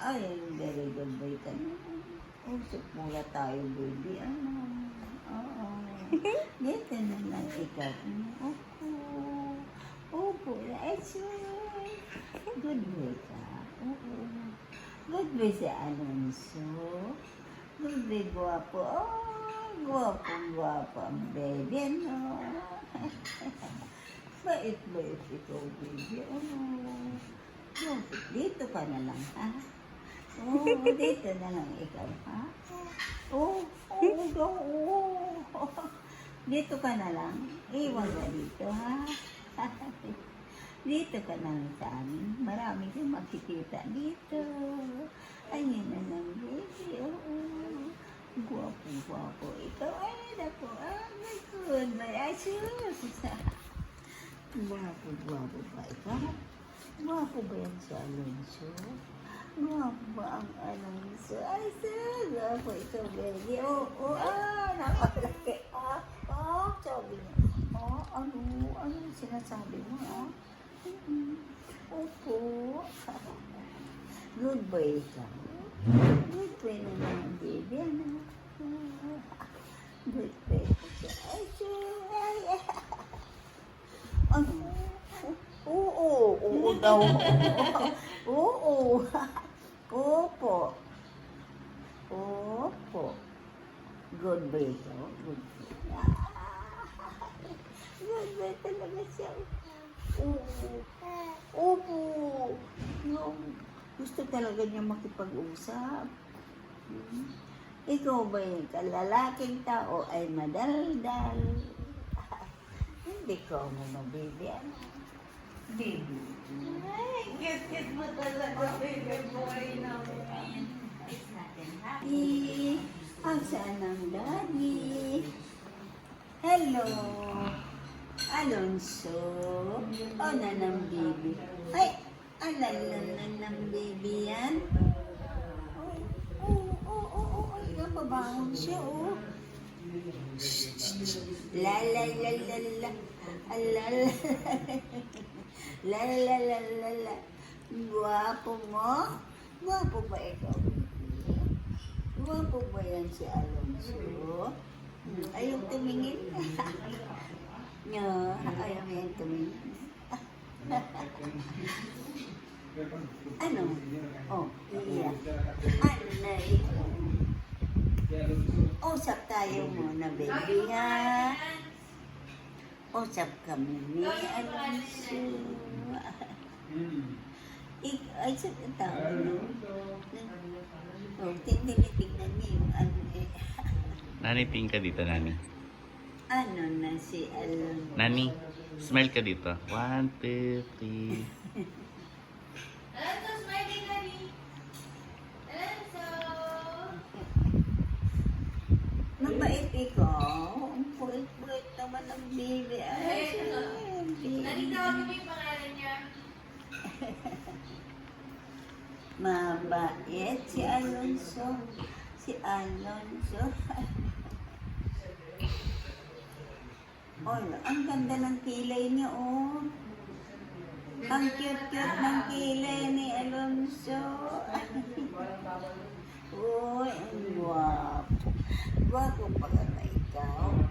Ay, very good boy ka na. Usap mula tayo, baby. Oo. Dito na lang ikaw. Opo. Opo. Ay, sure. Good boy ka. Oo. Good boy si Alonso. Good boy, guwapo. Oh, guwapo ang baby, ano? Bait ikaw, baby. Dito ka na lang, ha? Dito na lang ikaw, ha? Dito ka na lang. Iwan ka dito, ha? Dito ka na lang sa amin. Marami kang makikita dito. Ayun na lang, baby. Guwapo ikaw. Ay, naku. My good. Ay, sus. Guwapo ba ikaw? Guwapo ba yan si Alonso? Guwapo ba ang Alonso? Ay, sir, guwapo ito, baby. Nakalaki. Sabi niya. Ano sinasabi mo, Opo. Good boy ka. Good boy naman, baby. Good boy ka. Ay, sir. Oo daw. Oo. Opo. Good boy ka. Good boy. Good boy talaga siya. Opo. Gusto talaga niya makipag-usap. Ikaw ba yung kalalaking tao ay madaldal? Hindi ko mo, baby. Baby. Ay, cute mo talaga, baby boy namin. Ayos natin, happy. Saan ang daddy? Hello. Alonso. Nanang baby. Ay, alalan ng baby yan. Ay, napabangon siya, La. Guwapo mo? Guwapo ba ikaw? Guwapo ba yan si Alonso? Ayaw tumingin. No, ayaw yan tumingin. Ano? Iya. Usap tayo muna, baby, ha? Usap kami ni Alonso. Ay, sa tao, no? Tinitignan niya yung Nani, tingin ka dito, Nani. Ano na si Alonso? Nani, smile ka dito. 1, 2, 3. Alonso, smiling na ni. Alonso. Mabait ikaw. Ang bait naman ng baby. Ay, Nalitaw mo yung pangalan niya. mabait si Alonso. Ang ganda ng kilay niya, Ang cute ng kilay ni Alonso. Uy, ang guwapo. Guwapo pala na ikaw.